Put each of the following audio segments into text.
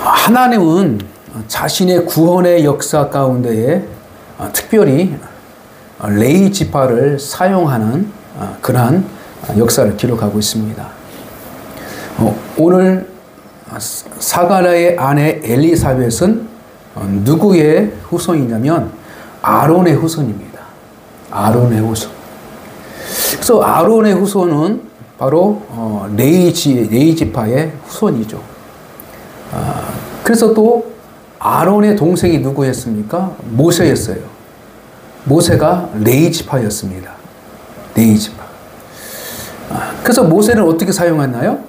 하나님은 자신의 구원의 역사 가운데에 특별히 레위 지파를 사용하는 그러한 역사를 기록하고 있습니다. 오늘 사가랴의 아내 엘리사벳은 누구의 후손이냐면 아론의 후손입니다. 아론의 후손. 그래서 아론의 후손은 바로 레위 지파의 후손이죠. 그래서 또 아론의 동생이 누구였습니까? 모세였어요. 모세가 레위 지파였습니다. 레위 지파. 그래서 모세는 어떻게 사용했나요?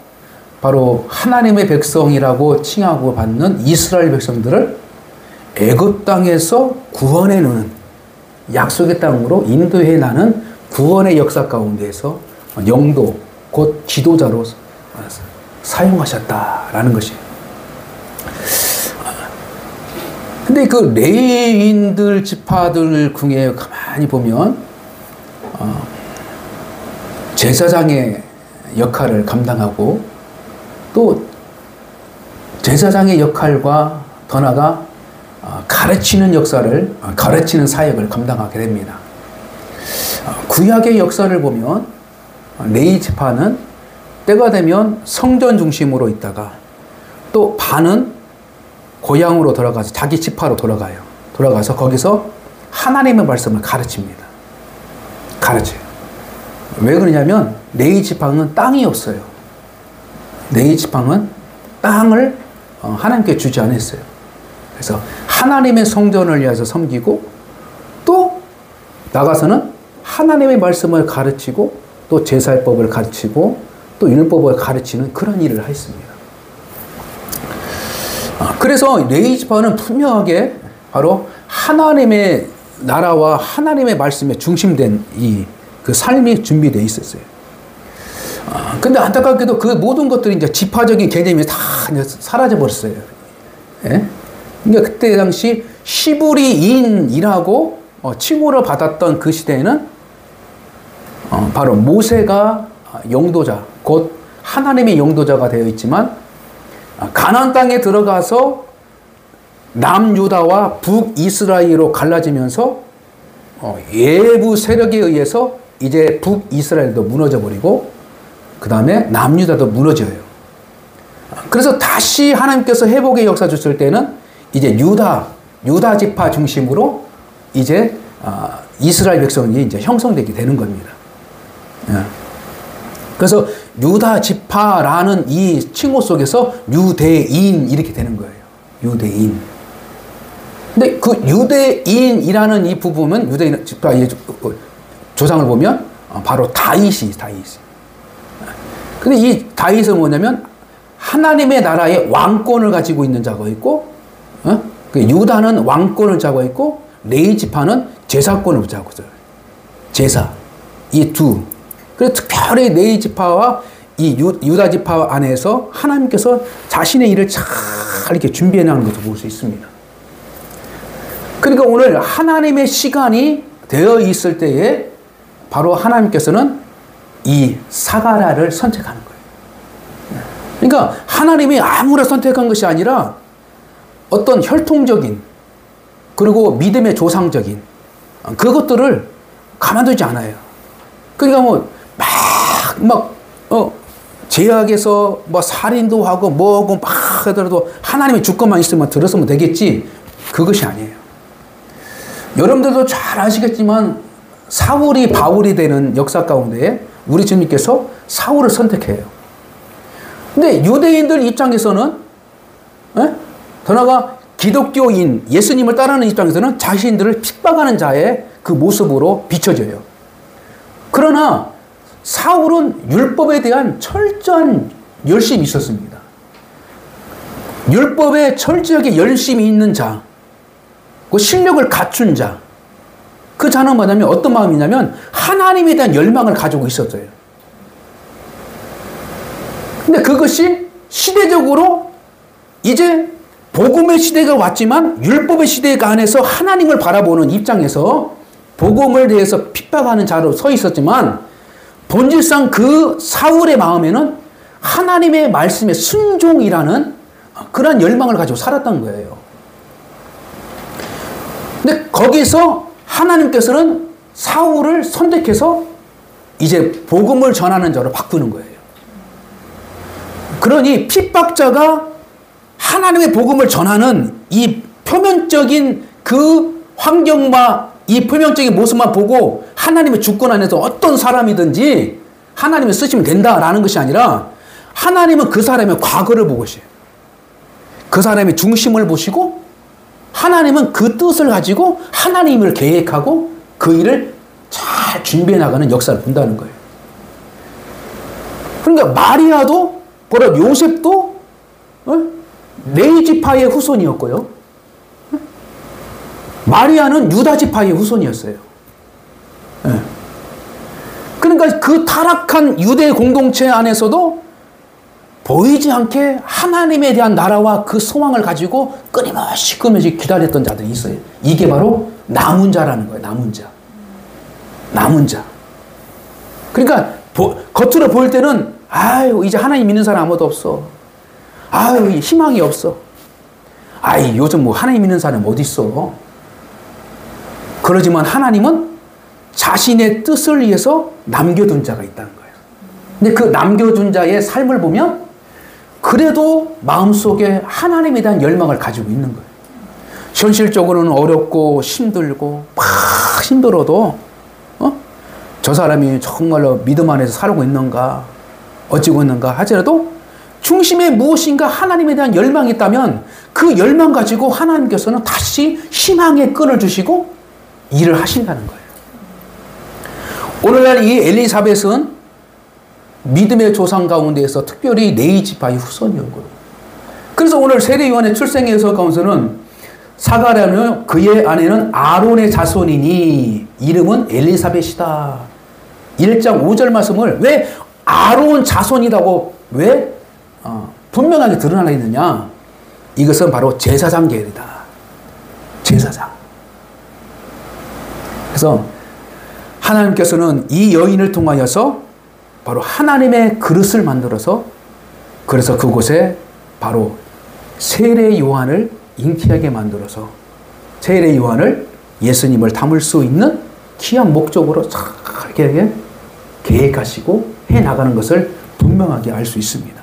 바로 하나님의 백성이라고 칭하고 받는 이스라엘 백성들을 애굽 땅에서 구원해 놓는 약속의 땅으로 인도해 나는 구원의 역사 가운데에서 영도 곧 지도자로 사용하셨다라는 것이에요. 근데 그 레위인들 지파들 중에 가만히 보면 제사장의 역할을 감당하고 또 제사장의 역할과 더 나아가 가르치는 역사를 가르치는 사역을 감당하게 됩니다. 구약의 역사를 보면 레위 지파는 때가 되면 성전 중심으로 있다가 또 반은 고향으로 돌아가서 자기 지파로 돌아가요. 돌아가서 거기서 하나님의 말씀을 가르칩니다. 가르쳐요. 왜 그러냐면 레위 지파는 땅이 없어요. 레위 지파는 땅을 하나님께 주지 않았어요. 그래서 하나님의 성전을 위해서 섬기고 또 나가서는 하나님의 말씀을 가르치고 또 제사법을 가르치고 또 율법을 가르치는 그런 일을 했습니다. 그래서 레위 지파는 분명하게 바로 하나님의 나라와 하나님의 말씀에 중심된 그 삶이 준비되어 있었어요. 근데 안타깝게도 그 모든 것들이 이제 지파적인 개념이 다 사라져 버렸어요. 예? 그러니까 그때 당시 시브리인이라고 칭호를 받았던 그 시대에는 바로 모세가 영도자, 곧 하나님의 영도자가 되어 있지만 가나안 땅에 들어가서 남유다와 북이스라엘로 갈라지면서 외부 세력에 의해서 이제 북이스라엘도 무너져 버리고 그 다음에 남유다도 무너져요. 그래서 다시 하나님께서 회복의 역사 주실 때는 이제 유다 지파 중심으로 이제 이스라엘 백성이 이제 형성되게 되는 겁니다. 그래서 유다 지파라는 이 칭호 속에서 유대인 이렇게 되는 거예요. 유대인. 근데 그 유대인이라는 이 부분은 유대인 지파의 조상을 보면 바로 다윗이. 근데 이 다윗은 뭐냐면 하나님의 나라의 왕권을 가지고 있는 자가 있고, 유다는 왕권을 잡고 있고, 레위 지파는 제사권을 잡고 있어요. 제사. 이 두. 그래서 특별히 레위 지파와 이 유다 지파 안에서 하나님께서 자신의 일을 잘 이렇게 준비해 나가는 것을 볼 수 있습니다. 그러니까 오늘 하나님의 시간이 되어 있을 때에 바로 하나님께서는 이 사가랴를 선택하는 거예요. 그러니까 하나님이 아무나 선택한 것이 아니라 어떤 혈통적인 그리고 믿음의 조상적인 그것들을 가만두지 않아요. 그러니까 제약에서 살인도 하고 뭐하고 막 하더라도 하나님의 주권만 있으면 들었으면 되겠지. 그것이 아니에요. 여러분들도 잘 아시겠지만 사울이 바울이 되는 역사 가운데 우리 주님께서 사울을 선택해요. 근데 유대인들 입장에서는 더 나아가 기독교인 예수님을 따르는 입장에서는 자신들을 핍박하는 자의 그 모습으로 비춰져요. 그러나 사울은 율법에 대한 철저한 열심이 있었습니다. 율법에 철저하게 열심이 있는 자, 그 실력을 갖춘 자, 그 자는 뭐냐면 어떤 마음이냐면 하나님에 대한 열망을 가지고 있었어요. 근데 그것이 시대적으로 이제 복음의 시대가 왔지만 율법의 시대가 안에서 하나님을 바라보는 입장에서 복음을 대해서 핍박하는 자로 서 있었지만 본질상 그 사울의 마음에는 하나님의 말씀에 순종이라는 그런 열망을 가지고 살았던 거예요. 근데 거기서 하나님께서는 사울을 선택해서 이제 복음을 전하는 자로 바꾸는 거예요. 그러니 핍박자가 하나님의 복음을 전하는 이 표면적인 그 환경과 이 표면적인 모습만 보고 하나님의 주권 안에서 어떤 사람이든지 하나님을 쓰시면 된다라는 것이 아니라 하나님은 그 사람의 과거를 보시고 그 사람의 중심을 보시고 하나님은 그 뜻을 가지고 하나님을 계획하고 그 일을 잘 준비해 나가는 역사를 본다는 거예요. 그러니까 마리아도 보라 요셉도 레위 지파의 후손이었고요. 마리아는 유다 지파의 후손이었어요. 그러니까 그 타락한 유대 공동체 안에서도 보이지 않게 하나님에 대한 나라와 그 소망을 가지고 끊임없이 기다렸던 자들이 있어요. 이게 바로 남은 자라는 거예요. 남은 자. 남은 자. 그러니까 겉으로 보일 때는 아유 이제 하나님 믿는 사람 아무도 없어. 아유 희망이 없어. 아이 요즘 뭐 하나님 믿는 사람 어디 있어. 그러지만 하나님은 자신의 뜻을 위해서 남겨둔 자가 있다는 거예요. 근데 그 남겨둔 자의 삶을 보면 그래도 마음속에 하나님에 대한 열망을 가지고 있는 거예요. 현실적으로는 어렵고 힘들고 막 힘들어도 저 사람이 정말로 믿음 안에서 살고 있는가 어찌고 있는가 하더라도 중심에 무엇인가 하나님에 대한 열망이 있다면 그 열망 가지고 하나님께서는 다시 희망의 끈을 주시고 일을 하신다는 거예요. 오늘날 이 엘리사벳은 믿음의 조상 가운데에서 특별히 레위 지파의 후손이었고요. 그래서 오늘 세례 요한의 출생에서 가운데서는 사가랴는 그의 아내는 아론의 자손이니 이름은 엘리사벳이다. 1장 5절 말씀을 왜 아론 자손이라고 왜 분명하게 드러나 있느냐? 이것은 바로 제사장 계열이다. 제사장. 그래서 하나님께서는 이 여인을 통하여서 바로 하나님의 그릇을 만들어서 그래서 그곳에 바로 세례 요한을 잉태하게 만들어서 세례 요한을 예수님을 담을 수 있는 귀한 목적으로 이렇게 계획하시고 해나가는 것을 분명하게 알 수 있습니다.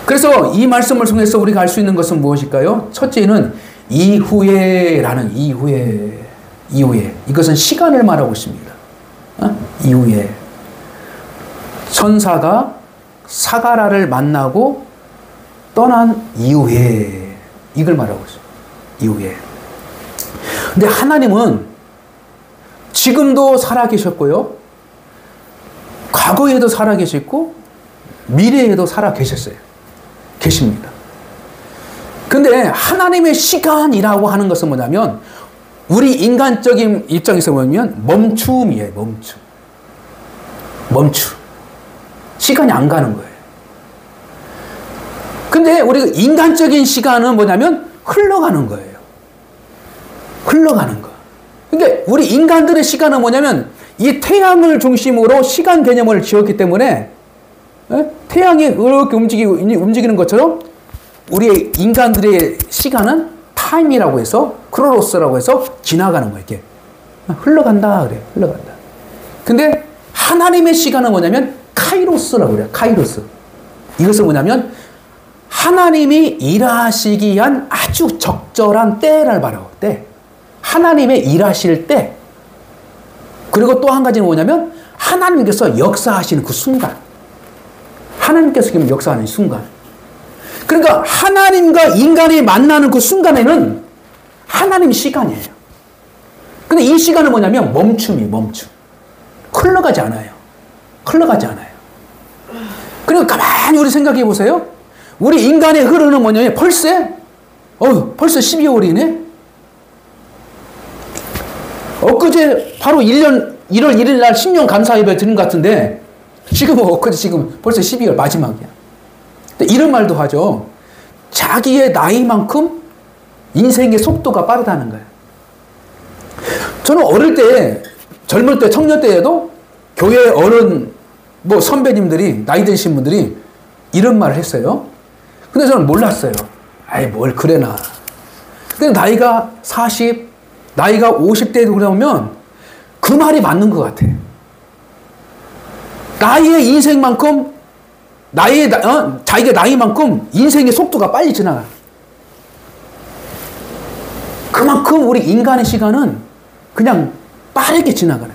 그래서 이 말씀을 통해서 우리가 알 수 있는 것은 무엇일까요? 첫째는 이후에라는 이후에 이것은 시간을 말하고 있습니다. 이후에 천사가 사가랴를 만나고 떠난 이후에 이걸 말하고 있어요. 이후에. 근데 하나님은 지금도 살아계셨고요. 과거에도 살아계셨고 미래에도 살아계셨어요. 계십니다. 근데 하나님의 시간이라고 하는 것은 뭐냐면 우리 인간적인 입장에서 보면 멈춤이에요. 멈춤. 시간이 안 가는 거예요. 근데 우리가 인간적인 시간은 뭐냐면 흘러가는 거예요. 흘러가는 거. 그러니까 우리 인간들의 시간은 뭐냐면 이 태양을 중심으로 시간 개념을 지었기 때문에 태양이 이렇게 움직이는 것처럼 우리 인간들의 시간은 타임이라고 해서 크로노스라고 해서 지나가는 거예요. 이렇게 흘러간다 그래. 흘러간다. 근데 하나님의 시간은 뭐냐면 카이로스라고 그래요. 카이로스. 이것은 뭐냐면 하나님이 일하시기 위한 아주 적절한 때를 말하고 때. 하나님의 일하실 때. 그리고 또 한 가지는 뭐냐면 하나님께서 역사하시는 그 순간. 하나님께서 지금 역사하는 순간. 그러니까 하나님과 인간이 만나는 그 순간에는 하나님 시간이에요. 근데 이 시간은 뭐냐면 멈춤이에요. 멈춤. 흘러가지 않아요. 흘러가지 않아요. 그리고 가만히 우리 생각해 보세요. 우리 인간의 흐르는 뭐냐면 벌써 12월이네? 엊그제 바로 1년 1월 1일 날 신년 감사 예배 드린 것 같은데 지금 엊그제 지금 벌써 12월 마지막이야. 이런 말도 하죠. 자기의 나이만큼 인생의 속도가 빠르다는 거예요. 저는 어릴 때, 젊을 때, 청년 때에도 교회 어른, 선배님들이, 나이 드신 분들이 이런 말을 했어요. 근데 저는 몰랐어요. 아이, 뭘 그래나. 근데 나이가 40, 나이가 50대도 그러면 그 말이 맞는 것 같아. 나이의 인생만큼, 자기가 나이만큼 인생의 속도가 빨리 지나가. 그만큼 우리 인간의 시간은 그냥 빠르게 지나가는.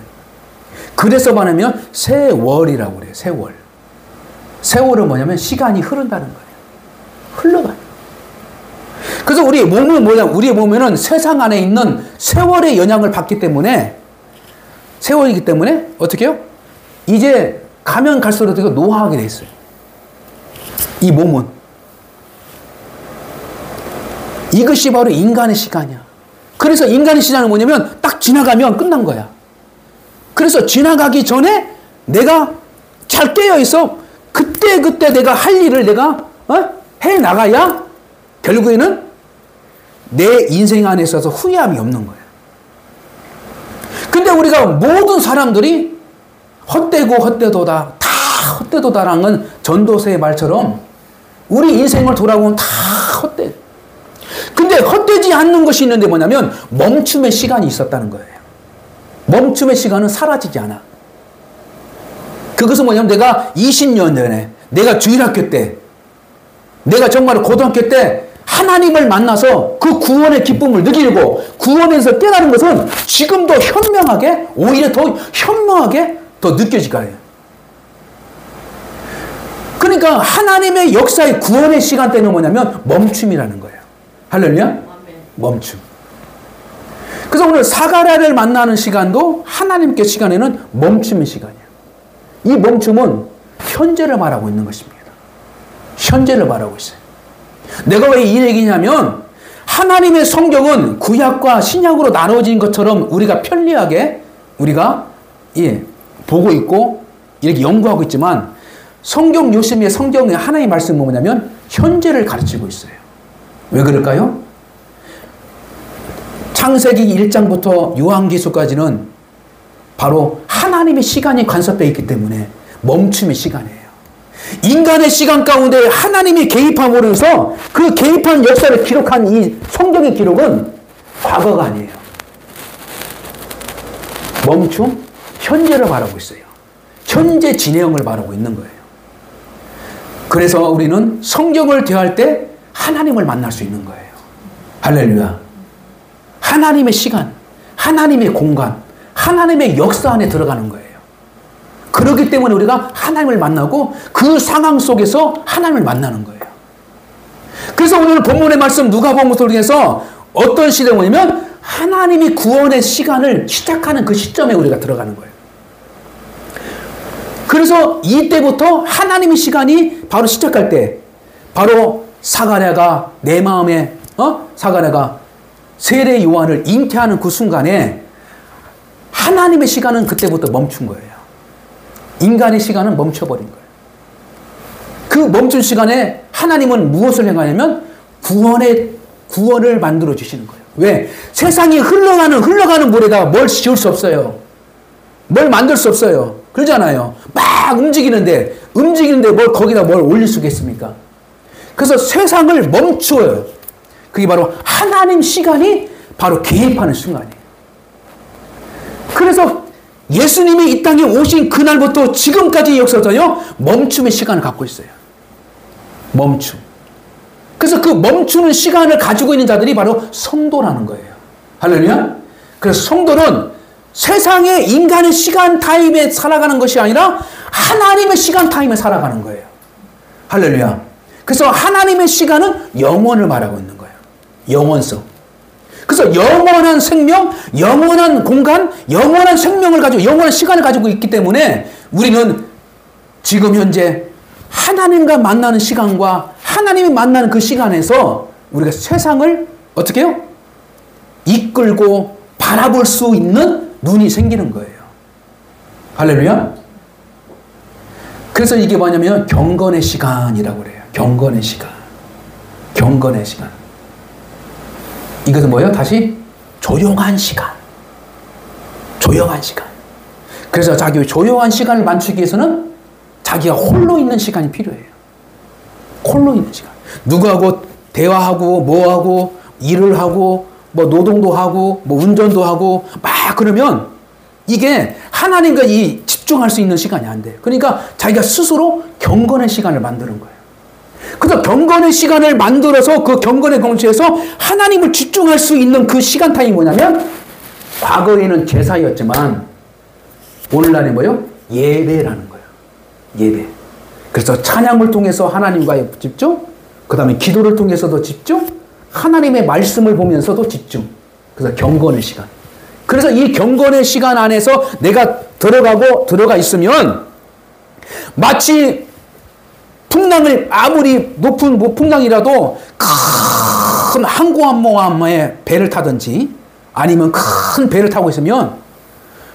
그래서 말하면 세월이라고 그래요. 세월. 세월은 뭐냐면 시간이 흐른다는 거예요. 흘러가요. 그래서 우리 몸은 뭐냐? 우리 몸에는 세상 안에 있는 세월의 영향을 받기 때문에, 세월이기 때문에 어떻게 해요? 이제 가면 갈수록 되게 노화하게 돼 있어요. 이 몸은. 이것이 바로 인간의 시간이야. 그래서 인간의 시간은 뭐냐면 딱 지나가면 끝난 거야. 그래서 지나가기 전에 내가 잘 깨어있어. 그때 내가 할 일을 내가 해 나가야 결국에는 내 인생 안에 있어서 후회함이 없는 거야. 근데 우리가 모든 사람들이 헛되고 헛되도다, 다 헛되도다라는 건 전도서의 말처럼 우리 인생을 돌아보면 다 헛돼. 근데 헛되지 않는 것이 있는데 뭐냐면 멈춤의 시간이 있었다는 거예요. 멈춤의 시간은 사라지지 않아. 그것은 뭐냐면 내가 20년 전에, 내가 주일학교 때, 내가 정말 고등학교 때 하나님을 만나서 그 구원의 기쁨을 느끼고 구원에서 깨달은 것은 지금도 현명하게, 오히려 더 현명하게 더 느껴질 거예요. 그러니까 하나님의 역사의 구원의 시간대는 뭐냐면 멈춤이라는 거예요. 할렐루야? 멈춤. 그래서 오늘 사가랴를 만나는 시간도 하나님께 시간에는 멈춤의 시간이야. 이 멈춤은 현재를 말하고 있는 것입니다. 현재를 말하고 있어요. 내가 왜 이 얘기냐면 하나님의 성경은 구약과 신약으로 나눠진 것처럼 우리가 편리하게 우리가 보고 있고 이렇게 연구하고 있지만 성경 요즘의 성경의 하나님의 말씀은 뭐냐면 현재를 가르치고 있어요. 왜 그럴까요? 창세기 1장부터 요한계시까지는 바로 하나님의 시간이 간섭되어 있기 때문에 멈춤의 시간이에요. 인간의 시간 가운데 하나님이 개입함으로 해서 그 개입한 역사를 기록한 이 성경의 기록은 과거가 아니에요. 멈춤, 현재를 말하고 있어요. 현재 진행을 말하고 있는 거예요. 그래서 우리는 성경을 대할 때 하나님을 만날 수 있는 거예요. 할렐루야. 하나님의 시간, 하나님의 공간, 하나님의 역사 안에 들어가는 거예요. 그렇기 때문에 우리가 하나님을 만나고 그 상황 속에서 하나님을 만나는 거예요. 그래서 오늘 본문의 말씀 누가복음을 통해서 어떤 시대가 뭐냐면 하나님이 구원의 시간을 시작하는 그 시점에 우리가 들어가는 거예요. 그래서 이때부터 하나님의 시간이 바로 시작할 때 바로 사가랴가 내 마음에 사가랴가 세례 요한을 잉태하는 그 순간에 하나님의 시간은 그때부터 멈춘 거예요. 인간의 시간은 멈춰버린 거예요. 그 멈춘 시간에 하나님은 무엇을 행하냐면 구원을 만들어 주시는 거예요. 왜? 세상이 흘러가는 물에다가 뭘 지을 수 없어요. 뭘 만들 수 없어요. 그러잖아요. 막 움직이는데 뭘 거기다 뭘 올릴 수가 있습니까? 그래서 세상을 멈추어요. 그게 바로 하나님 시간이 바로 개입하는 순간이에요. 그래서 예수님이 이 땅에 오신 그날부터 지금까지 역사도요 멈춤의 시간을 갖고 있어요. 멈춤. 그래서 그 멈추는 시간을 가지고 있는 자들이 바로 성도라는 거예요. 할렐루야. 그래서 성도는 세상의 인간의 시간 타임에 살아가는 것이 아니라 하나님의 시간 타임에 살아가는 거예요. 할렐루야. 그래서 하나님의 시간은 영원을 말하고 있는 거예요. 영원성. 그래서 영원한 생명, 영원한 공간, 영원한 생명을 가지고 영원한 시간을 가지고 있기 때문에 우리는 지금 현재 하나님과 만나는 시간과 하나님이 만나는 그 시간에서 우리가 세상을 어떻게 해요? 이끌고 바라볼 수 있는 눈이 생기는 거예요. 할렐루야. 그래서 이게 뭐냐면 경건의 시간이라고 그래요. 경건의 시간. 경건의 시간. 이것은 뭐예요? 다시 조용한 시간. 조용한 시간. 그래서 자기 조용한 시간을 맞추기 위해서는 자기가 홀로 있는 시간이 필요해요. 홀로 있는 시간. 누구하고 대화하고 뭐하고 일을 하고 뭐 노동도 하고 뭐 운전도 하고 막 그러면 이게 하나님과 이 집중할 수 있는 시간이 안 돼요. 그러니까 자기가 스스로 경건의 시간을 만드는 거예요. 그래서 경건의 시간을 만들어서 그 경건의 공치에서 하나님을 집중할 수 있는 그 시간 타임이 뭐냐면 과거에는 제사였지만 오늘날이 뭐예요? 예배라는 거예요. 예배. 그래서 찬양을 통해서 하나님과의 집중, 그 다음에 기도를 통해서도 집중, 하나님의 말씀을 보면서도 집중. 그래서 경건의 시간. 그래서 이 경건의 시간 안에서 내가 들어가 있으면 마치 풍랑을 아무리 높은 풍랑이라도 큰 항구함모함에 배를 타든지 아니면 큰 배를 타고 있으면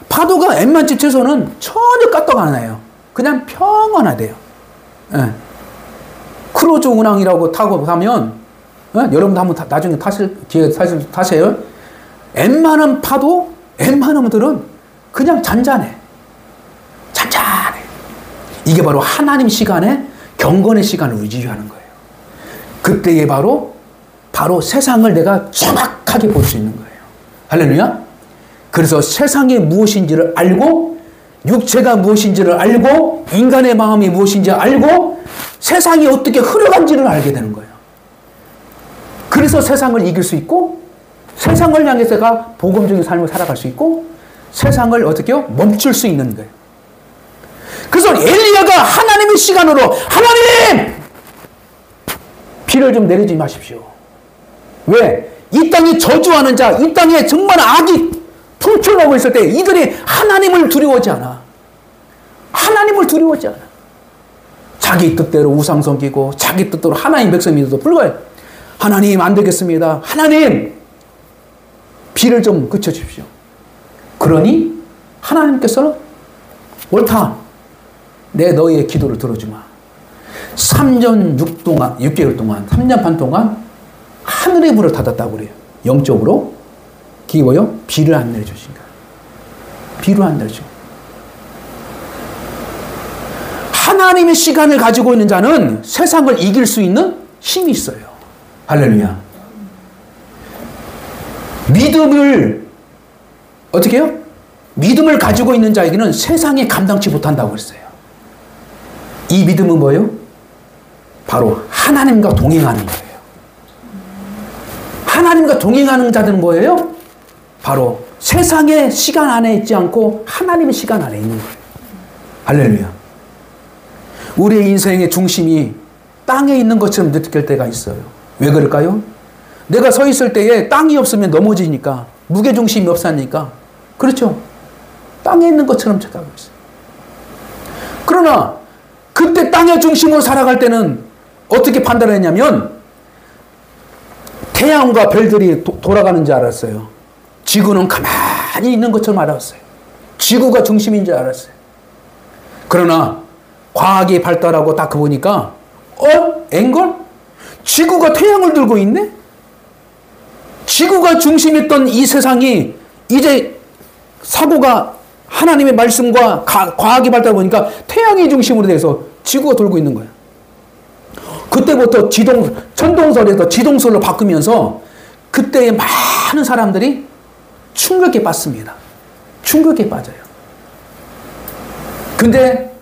파도가 웬만치 쳐서는 전혀 까떡 안 나요. 그냥 평안하대요. 예. 크루즈 운항이라고 타고 가면 여러분도 한번 나중에 타실 기회 타세요. 웬만한 파도, 웬만하면들은 그냥 잔잔해. 잔잔해. 이게 바로 하나님 시간에 경건의 시간을 유지하는 거예요. 그때에 바로 세상을 내가 정확하게 볼 수 있는 거예요. 할렐루야. 그래서 세상이 무엇인지를 알고 육체가 무엇인지를 알고 인간의 마음이 무엇인지 알고 세상이 어떻게 흘러간지를 알게 되는 거예요. 그래서 세상을 이길 수 있고 세상을 향해서 내가 복음적인 삶을 살아갈 수 있고 세상을 어떻게 멈출 수 있는 거예요. 그래서 엘리야가 하나님의 시간으로 하나님! 비를 좀 내리지 마십시오. 왜? 이 땅이 저주하는 자, 이 땅에 정말 악이 풍출하고 있을 때 이들이 하나님을 두려워하지 않아. 하나님을 두려워하지 않아. 자기 뜻대로 우상 섬기고 자기 뜻대로 하나님 백성이도 불과해. 하나님 안 되겠습니다. 하나님 비를 좀 그쳐주십시오. 그러니 하나님께서는 옳다. 내 너희의 기도를 들어주마. 3년 6개월 동안 3년 반 동안 하늘의 문을 닫았다고 그래요. 영적으로 기워요. 비를 안 내려주신가. 비를 안 내려줘. 하나님의 시간을 가지고 있는 자는 세상을 이길 수 있는 힘이 있어요. 할렐루야. 믿음을 어떻게 해요? 믿음을 가지고 있는 자에게는 세상에 감당치 못한다고 했어요. 이 믿음은 뭐예요? 바로 하나님과 동행하는 거예요. 하나님과 동행하는 자들은 뭐예요? 바로 세상의 시간 안에 있지 않고 하나님의 시간 안에 있는 거예요. 할렐루야. 우리의 인생의 중심이 땅에 있는 것처럼 느낄 때가 있어요. 왜 그럴까요? 내가 서 있을 때에 땅이 없으면 넘어지니까 무게중심이 없으니까 그렇죠. 땅에 있는 것처럼 착각하고 있어요. 그러나 그때 땅의 중심으로 살아갈 때는 어떻게 판단했냐면 태양과 별들이 돌아가는 줄 알았어요. 지구는 가만히 있는 것처럼 알았어요. 지구가 중심인 줄 알았어요. 그러나 과학이 발달하고 딱 보니까 앵걸? 지구가 태양을 들고 있네? 지구가 중심이었던 이 세상이 이제 사고가 하나님의 말씀과 과학이 발달하다 보니까 태양이 중심으로 돼서 지구가 돌고 있는 거야. 그때부터 천동설에서 지동설로 바꾸면서 그때의 많은 사람들이 충격에 빠집니다. 충격에 빠져요. 근데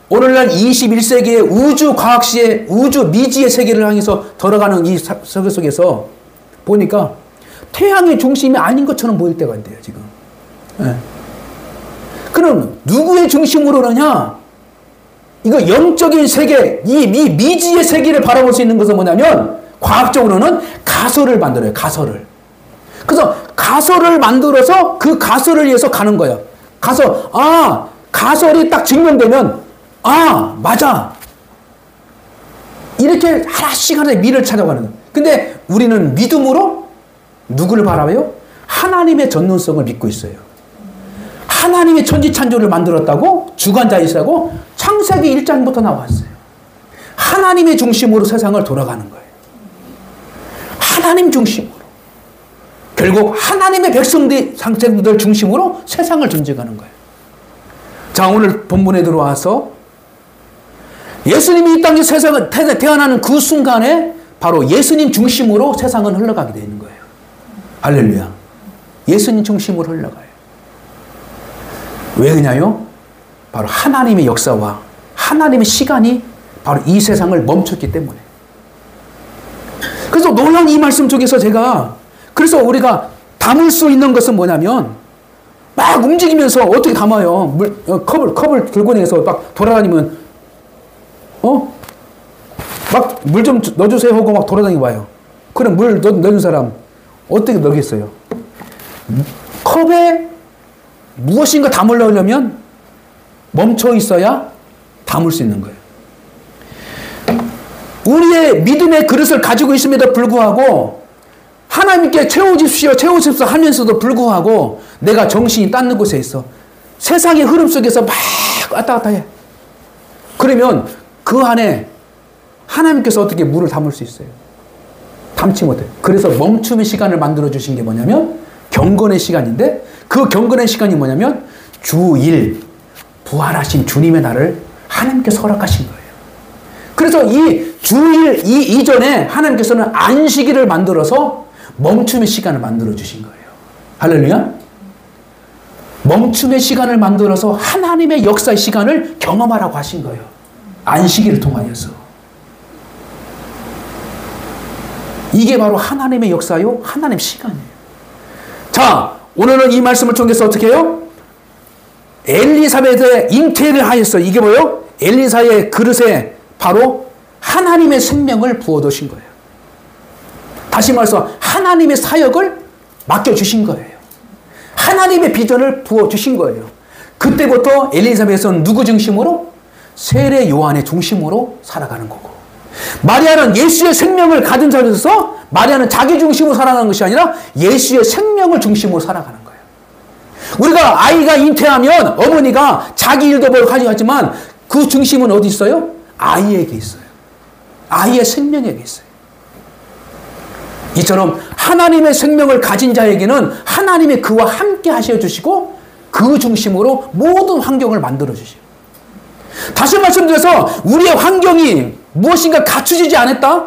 오늘날 21세기의 우주과학시의 우주미지의 세계를 향해서 들어가는 이 세계 속에서 보니까 태양의 중심이 아닌 것처럼 보일 때가 있대요, 지금. 네. 그럼 누구의 중심으로 그러냐? 이거 영적인 세계, 이 미지의 세계를 바라볼 수 있는 것은 뭐냐면 과학적으로는 가설을 만들어요. 가설을. 그래서 가설을 만들어서 그 가설을 위해서 가는 거예요. 가설이 딱 증명되면 맞아. 이렇게 하나씩 하나씩 미를 찾아가는 거예요. 근데 우리는 믿음으로 누구를 바라봐요? 하나님의 전능성을 믿고 있어요. 하나님의 천지창조를 만들었다고 주관자이시라고 창세기 1장부터 나왔어요. 하나님의 중심으로 세상을 돌아가는 거예요. 하나님 중심으로. 결국 하나님의 백성들 중심으로 세상을 존재하는 거예요. 자, 오늘 본문에 들어와서 예수님이 이 땅에 세상을 태어나는 그 순간에 바로 예수님 중심으로 세상은 흘러가게 되는 거예요. 할렐루야. 예수님 중심으로 흘러가요. 왜 그러냐요? 바로 하나님의 역사와 하나님의 시간이 바로 이 세상을 멈췄기 때문에. 그래서 놀라운 이 말씀 쪽에서 그래서 우리가 담을 수 있는 것은 뭐냐면 막 움직이면서 어떻게 담아요? 컵을 들고 내서 막 돌아다니면 막 물 좀 넣어주세요 하고 막 돌아다니고 봐요. 그럼 물 넣어준 사람 어떻게 넣겠어요? 컵에 무엇인가 담으려면 멈춰 있어야 담을 수 있는 거예요. 우리의 믿음의 그릇을 가지고 있음에도 불구하고 하나님께 채워주십시오 하면서도 불구하고 내가 정신이 딴 곳에 있어. 세상의 흐름 속에서 막 왔다 갔다 해. 그러면 그 안에 하나님께서 어떻게 물을 담을 수 있어요? 담지 못해. 그래서 멈춤의 시간을 만들어 주신 게 뭐냐면 경건의 시간인데, 그 경건의 시간이 뭐냐면 주일 부활하신 주님의 날을 하나님께서 허락하신 거예요. 그래서 이 주일 이전에 하나님께서는 안식일을 만들어서 멈춤의 시간을 만들어 주신 거예요. 할렐루야. 멈춤의 시간을 만들어서 하나님의 역사의 시간을 경험하라고 하신 거예요. 안식일을 통하여서. 이게 바로 하나님의 역사요, 하나님의 시간이에요. 자, 오늘은 이 말씀을 통해서 어떻게 해요? 엘리사벳의 잉태를 하였어. 이게 뭐예요? 엘리사의 그릇에 바로 하나님의 생명을 부어두신 거예요. 다시 말해서 하나님의 사역을 맡겨주신 거예요. 하나님의 비전을 부어주신 거예요. 그때부터 엘리사벳은 누구 중심으로? 세례 요한의 중심으로 살아가는 거고, 마리아는 예수의 생명을 가진 자로서 마리아는 자기 중심으로 살아가는 것이 아니라 예수의 생명을 중심으로 살아가는 거예요. 우리가 아이가 잉태하면 어머니가 자기 일도 보고 가져가지만 그 중심은 어디 있어요? 아이에게 있어요. 아이의 생명에게 있어요. 이처럼 하나님의 생명을 가진 자에게는 하나님의 그와 함께 하셔주시고 그 중심으로 모든 환경을 만들어 주시고, 다시 말씀드려서 우리의 환경이 무엇인가 갖추지지 않았다?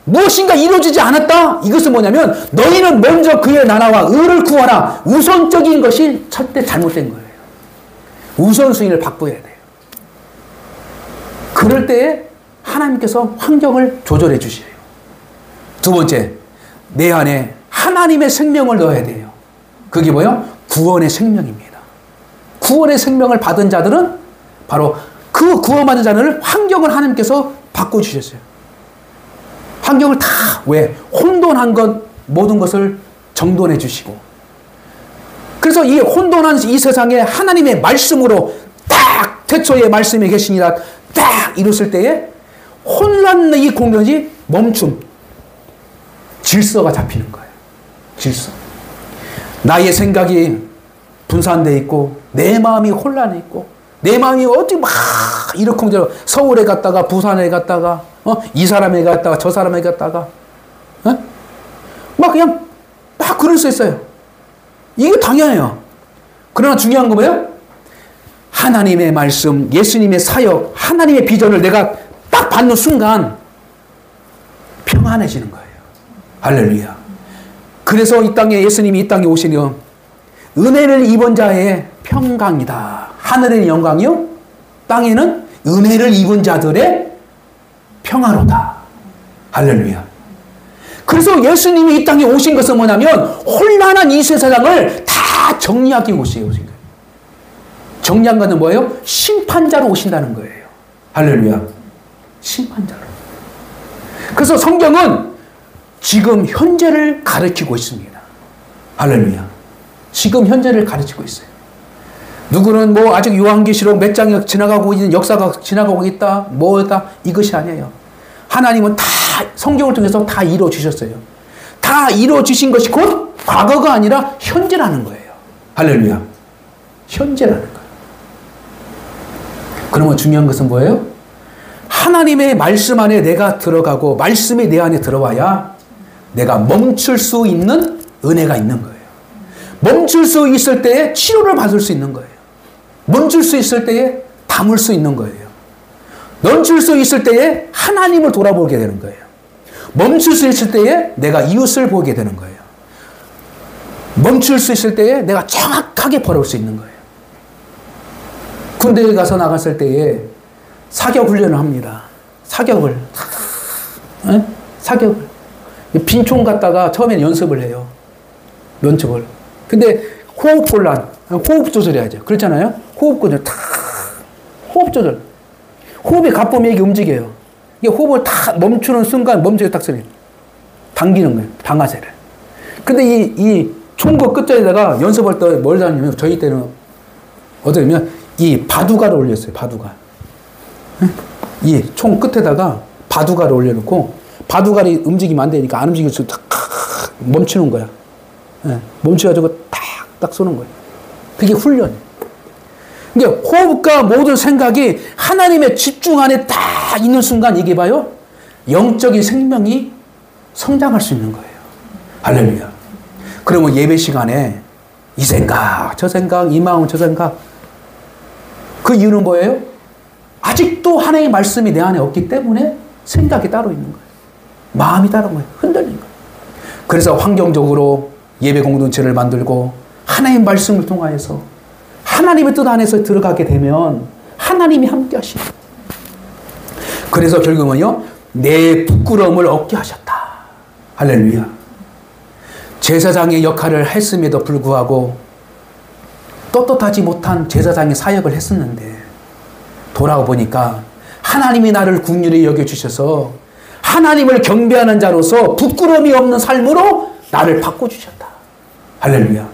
무엇인가 이루어지지 않았다? 이것은 뭐냐면 너희는 먼저 그의 나라와 의를 구하라. 우선적인 것이 절대 잘못된 거예요. 우선순위를 바꿔야 돼요. 그럴 때에 하나님께서 환경을 조절해 주셔요. 두 번째, 내 안에 하나님의 생명을 넣어야 돼요. 그게 뭐예요? 구원의 생명입니다. 구원의 생명을 받은 자들은 바로 그 구원받은 자들을 환경을 하나님께서 바꿔주셨어요. 환경을 다, 왜? 혼돈한 것, 모든 것을 정돈해 주시고. 그래서 이 혼돈한 이 세상에 하나님의 말씀으로 딱 태초에 말씀이 계시니라 딱 이뤘을 때에 혼란의 이 공간이 멈춤, 질서가 잡히는 거예요. 질서. 나의 생각이 분산되어 있고 내 마음이 혼란해 있고 내 마음이 어디 막 이러쿵저러쿵 서울에 갔다가 부산에 갔다가 이 사람에 갔다가 저 사람에 갔다가 막 그냥 막 그럴 수 있어요. 이게 당연해요. 그러나 중요한 거 뭐예요? 하나님의 말씀, 예수님의 사역, 하나님의 비전을 내가 딱 받는 순간 평안해지는 거예요. 할렐루야. 그래서 이 땅에 예수님이 이 땅에 오시려 은혜를 입은 자의 평강이다. 하늘의 영광이요, 땅에는 은혜를 입은 자들의 평화로다. 할렐루야. 그래서 예수님이 이 땅에 오신 것은 뭐냐면 혼란한 이 세상을 다 정리하기 오신 거예요. 정리한 것은 뭐예요? 심판자로 오신다는 거예요. 할렐루야. 심판자로. 그래서 성경은 지금 현재를 가르치고 있습니다. 할렐루야. 지금 현재를 가르치고 있어요. 누구는 뭐 아직 요한계시록 몇 장이 지나가고 있는 역사가 지나가고 있다, 뭐다, 이것이 아니에요. 하나님은 다 성경을 통해서 다 이루어 주셨어요. 다 이루어 주신 것이 곧 과거가 아니라 현재라는 거예요. 할렐루야. 현재라는 거예요. 그러면 중요한 것은 뭐예요? 하나님의 말씀 안에 내가 들어가고 말씀이 내 안에 들어와야 내가 멈출 수 있는 은혜가 있는 거예요. 멈출 수 있을 때에 치료를 받을 수 있는 거예요. 멈출 수 있을 때에 담을 수 있는 거예요. 멈출 수 있을 때에 하나님을 돌아보게 되는 거예요. 멈출 수 있을 때에 내가 이웃을 보게 되는 거예요. 멈출 수 있을 때에 내가 정확하게 벌을 수 있는 거예요. 군대에 가서 나갔을 때에 사격 훈련을 합니다. 사격을. 사격을. 빈총 갖다가 처음엔 연습을 해요. 연습을. 근데 호흡 곤란, 호흡 조절해야죠. 그렇잖아요? 호흡 조절, 호흡 조절. 호흡이 가쁘면 이게 움직여요. 이게 호흡을 딱 멈추는 순간 멈추게 딱 쓰는 당기는 거예요. 방아쇠를. 근데 이 총구 끝자리에다가 연습할 때 뭘 하냐면 저희 때는 어떠냐면 이 바둑알을 올렸어요. 바둑알. 이 총 끝에다가 바둑알을 올려놓고 바둑알이 움직이면 안 되니까 안 움직여서 딱 멈추는 거야. 멈춰가지고 딱 쏘는 거예요. 그게 훈련이에요. 이게 호흡과 모든 생각이 하나님의 집중 안에 딱 있는 순간 이게 봐요. 영적인 생명이 성장할 수 있는 거예요. 할렐루야. 그러면 예배 시간에 이 생각, 저 생각, 이 마음, 저 생각. 그 이유는 뭐예요? 아직도 하나님의 말씀이 내 안에 없기 때문에 생각이 따로 있는 거예요. 마음이 따로 거예요. 흔들리는 거예요. 그래서 환경적으로 예배 공동체를 만들고 하나님의 말씀을 통하여서 하나님의 뜻 안에서 들어가게 되면 하나님이 함께 하시는 거예요. 그래서 결국은요, 내 부끄러움을 얻게 하셨다. 할렐루야. 제사장의 역할을 했음에도 불구하고 떳떳하지 못한 제사장의 사역을 했었는데 돌아와 보니까 하나님이 나를 긍휼히 여겨주셔서 하나님을 경배하는 자로서 부끄러움이 없는 삶으로 나를 바꿔주셨다. 할렐루야.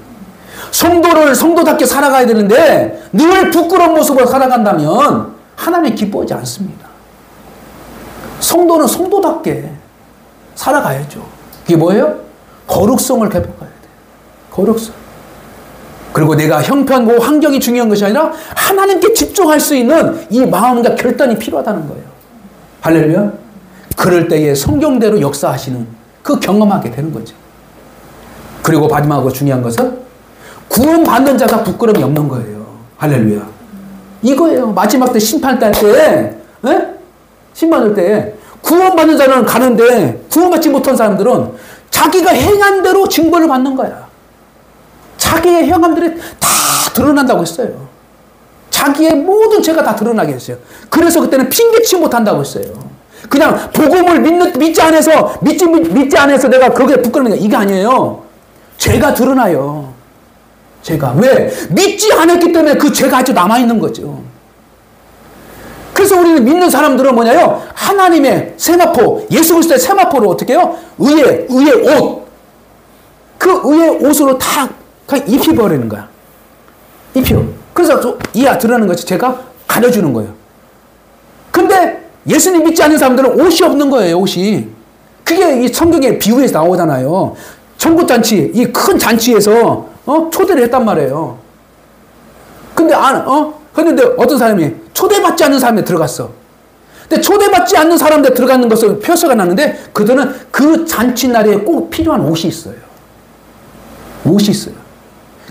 성도를 성도답게 살아가야 되는데 늘 부끄러운 모습으로 살아간다면 하나님 기뻐하지 않습니다. 성도는 성도답게 살아가야죠. 그게 뭐예요? 거룩성을 회복해야 돼요. 거룩성. 그리고 내가 형편과 환경이 중요한 것이 아니라 하나님께 집중할 수 있는 이 마음과 결단이 필요하다는 거예요. 할렐루야. 그럴 때에 성경대로 역사하시는 그 경험하게 되는 거죠. 그리고 마지막으로 중요한 것은 구원받는 자가 부끄러움이 없는 거예요. 할렐루야. 이거예요. 마지막 때 심판할 때, 심판할 때 구원받는 자는 가는데 구원받지 못한 사람들은 자기가 행한 대로 징벌을 받는 거야. 자기의 행함들이 다 드러난다고 했어요. 자기의 모든 죄가 다 드러나게 했어요. 그래서 그때는 핑계치 못한다고 했어요. 그냥 복음을 믿지 않아서 내가 거기에 부끄러운 게 이게 아니에요. 죄가 드러나요. 죄가. 왜? 믿지 않았기 때문에 그 죄가 아직 남아있는 거죠. 그래서 우리는 믿는 사람들은 뭐냐요? 하나님의 세마포, 예수 그리스도의 세마포로 어떻게 해요? 의의 옷. 그 의의 옷으로 다 입혀버리는 거야. 입혀. 그래서 이야 드러나는 것이 제가 가려주는 거예요. 근데 예수님 믿지 않는 사람들은 옷이 없는 거예요, 옷이. 그게 이 성경의 비유에서 나오잖아요. 천국잔치, 이 큰 잔치에서, 초대를 했단 말이에요. 근데 했는데 어떤 사람이 초대받지 않는 사람이 들어갔어. 근데 초대받지 않는 사람들 들어가는 것을 표시가 났는데 그들은 그 잔치날에 꼭 필요한 옷이 있어요. 옷이 있어요.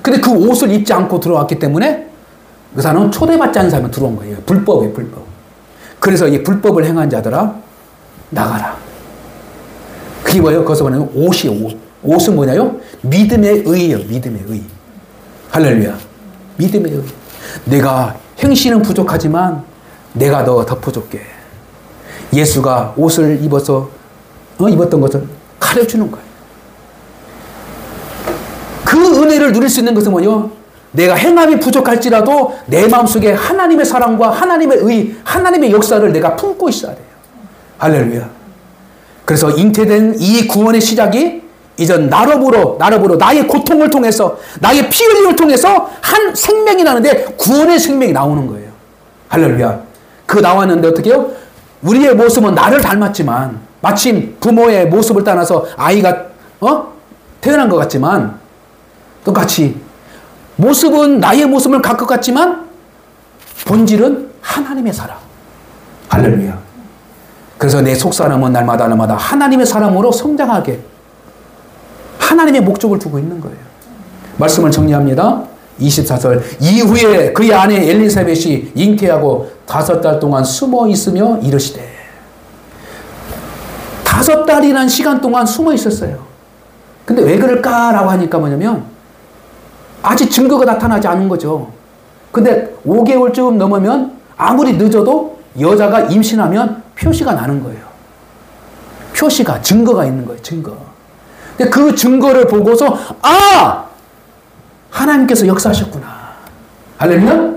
근데 그 옷을 입지 않고 들어왔기 때문에 그 사람은 초대받지 않는 사람이 들어온 거예요. 불법이에요, 불법. 그래서 이 불법을 행한 자들아, 나가라. 그게 뭐예요? 거기서 말하는 옷이에요, 옷. 옷은 뭐냐요? 믿음의 의예요, 믿음의 의. 할렐루야. 믿음의 의. 내가 행실은 부족하지만 내가 더 부족해. 예수가 옷을 입어서 입었던 것을 가려주는 거예요. 그 은혜를 누릴 수 있는 것은 뭐예요? 내가 행함이 부족할지라도 내 마음속에 하나님의 사랑과 하나님의 의, 하나님의 역사를 내가 품고 있어야 돼요. 할렐루야. 그래서 잉태된 이 구원의 시작이 이전 나로부로 나의 고통을 통해서 나의 피 흘림을 통해서 한 생명이 나는데 구원의 생명이 나오는 거예요. 할렐루야. 그 나왔는데 어떻게 해요? 우리의 모습은 나를 닮았지만 마침 부모의 모습을 따라서 아이가 태어난 것 같지만 똑같이 모습은 나의 모습을 갖고 같지만 본질은 하나님의 사랑. 할렐루야. 그래서 내 속사람은 날마다 하나님의 사람으로 성장하게 하나님의 목적을 두고 있는 거예요. 말씀을 정리합니다. 24절. 이후에 그의 아내 엘리사벳이 잉태하고 5달 동안 숨어 있으며 이르시되. 5달이라는 시간 동안 숨어 있었어요. 근데 왜 그럴까라고 하니까 뭐냐면 아직 증거가 나타나지 않은 거죠. 근데 5개월쯤 넘으면 아무리 늦어도 여자가 임신하면 표시가 나는 거예요. 표시가, 증거가 있는 거예요. 증거. 근데 그 증거를 보고서 아! 하나님께서 역사하셨구나. 할렐루야?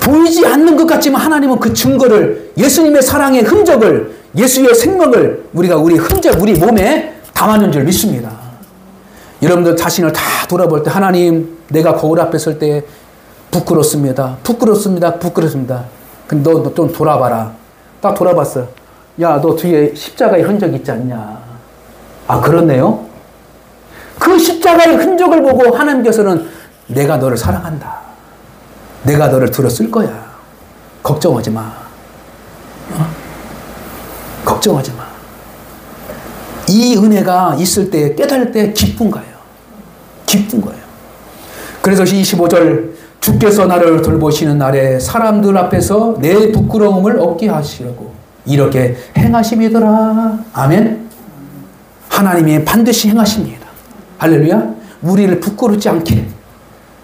보이지 않는 것 같지만 하나님은 그 증거를, 예수님의 사랑의 흔적을, 예수의 생명을 우리 흔적, 우리 몸에 담았는 줄 믿습니다. 여러분들 자신을 다 돌아볼 때 하나님, 내가 거울 앞에 설 때 부끄럽습니다. 부끄럽습니다. 부끄럽습니다. 근데 너 좀 돌아봐라. 딱 돌아봤어. 야, 너 뒤에 십자가의 흔적 있지 않냐? 아, 그렇네요. 그 십자가의 흔적을 보고 하나님께서는 내가 너를 사랑한다. 내가 너를 들었을 거야. 걱정하지 마. 걱정하지 마. 이 은혜가 있을 때, 깨달을 때 기쁜 거예요. 기쁜 거예요. 그래서 25절, 주께서 나를 돌보시는 날에 사람들 앞에서 내 부끄러움을 없게 하시려고 이렇게 행하심이더라. 아멘. 하나님이 반드시 행하십니다. 할렐루야. 우리를 부끄럽지 않게,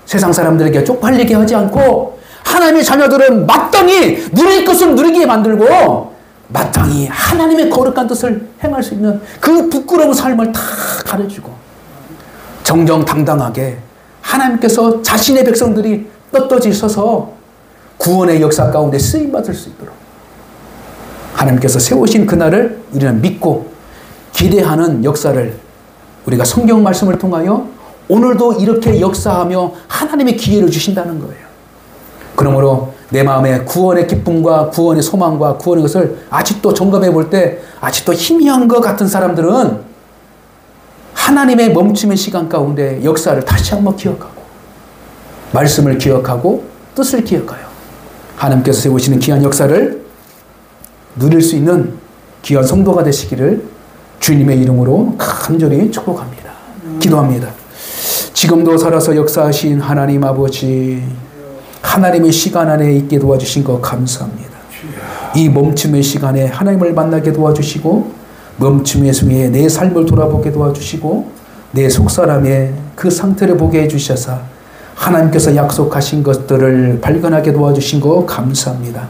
세상 사람들에게 쪽팔리게 하지 않고, 하나님의 자녀들은 마땅히 누릴 것을 누리게 만들고 마땅히 하나님의 거룩한 뜻을 행할 수 있는 그 부끄러운 삶을 다 가르치고 정정당당하게 하나님께서 자신의 백성들이 떳떳이 서서 구원의 역사 가운데 쓰임받을 수 있도록 하나님께서 세우신 그날을 우리는 믿고 기대하는 역사를 우리가 성경 말씀을 통하여 오늘도 이렇게 역사하며 하나님의 기회를 주신다는 거예요. 그러므로 내 마음에 구원의 기쁨과 구원의 소망과 구원의 것을 아직도 점검해 볼 때 아직도 희미한 것 같은 사람들은 하나님의 멈춤의 시간 가운데 역사를 다시 한번 기억하고 말씀을 기억하고 뜻을 기억하여 하나님께서 세우시는 귀한 역사를 누릴 수 있는 귀한 성도가 되시기를 주님의 이름으로 간절히 축복합니다. 기도합니다. 지금도 살아서 역사하신 하나님 아버지, 하나님의 시간 안에 있게 도와주신 것 감사합니다. 이 멈춤의 시간에 하나님을 만나게 도와주시고 멈춤의 순간에 내 삶을 돌아보게 도와주시고 내 속사람의 그 상태를 보게 해주셔서 하나님께서 약속하신 것들을 발견하게 도와주신 것 감사합니다.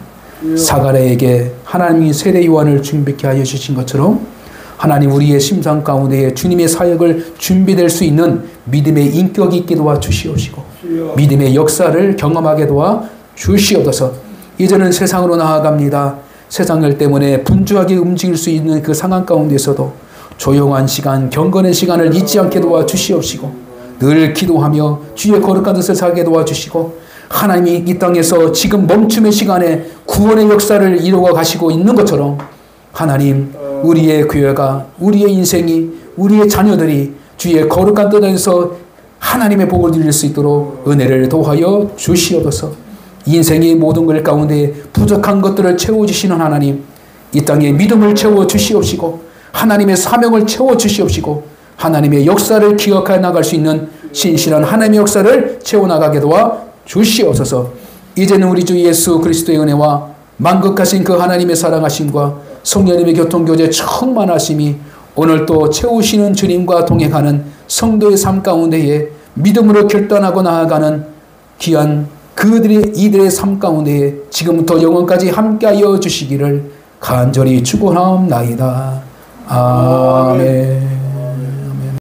사가랴에게 하나님이 세례 요한을 준비케 하여 주신 것처럼 하나님 우리의 심상 가운데 주님의 사역을 준비될 수 있는 믿음의 인격이 있게 도와주시옵시고 믿음의 역사를 경험하게 도와주시옵소서. 이제는 세상으로 나아갑니다. 세상을 때문에 분주하게 움직일 수 있는 그 상황 가운데서도 조용한 시간, 경건의 시간을 잊지 않게 도와주시옵시고 늘 기도하며 주의 거룩한 뜻을 살게 도와주시고 하나님이 이 땅에서 지금 멈춤의 시간에 구원의 역사를 이루어 가시고 있는 것처럼 하나님 우리의 교회가, 우리의 인생이, 우리의 자녀들이 주의 거룩한 뜻에서 하나님의 복을 누릴 수 있도록 은혜를 도하여 주시옵소서. 인생의 모든 것 가운데 부족한 것들을 채워주시는 하나님, 이 땅에 믿음을 채워주시옵시고 하나님의 사명을 채워주시옵시고 하나님의 역사를 기억해 나갈 수 있는 신실한 하나님의 역사를 채워나가게 도와주시옵소서. 이제는 우리 주 예수 그리스도의 은혜와 만극하신 그 하나님의 사랑하심과 성령님의 교통교제 충만하심이 오늘 또 채우시는 주님과 동행하는 성도의 삶 가운데에 믿음으로 결단하고 나아가는 귀한 이들의 삶 가운데에 지금부터 영원까지 함께하여 주시기를 간절히 축원하옵나이다. 아멘.